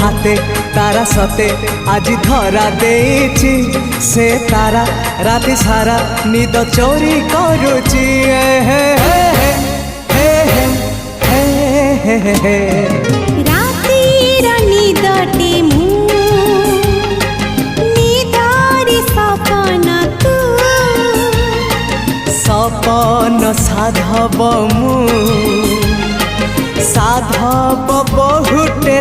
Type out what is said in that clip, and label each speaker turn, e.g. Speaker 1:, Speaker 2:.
Speaker 1: हाथे तारा सते आज धरा देछि से तारा राति सारा निद चोरी करुची हे हे हे हे हे हे हे
Speaker 2: रातिर निदटे मु निदारी सपन तू
Speaker 1: सपन साधव मु साधव बहुटे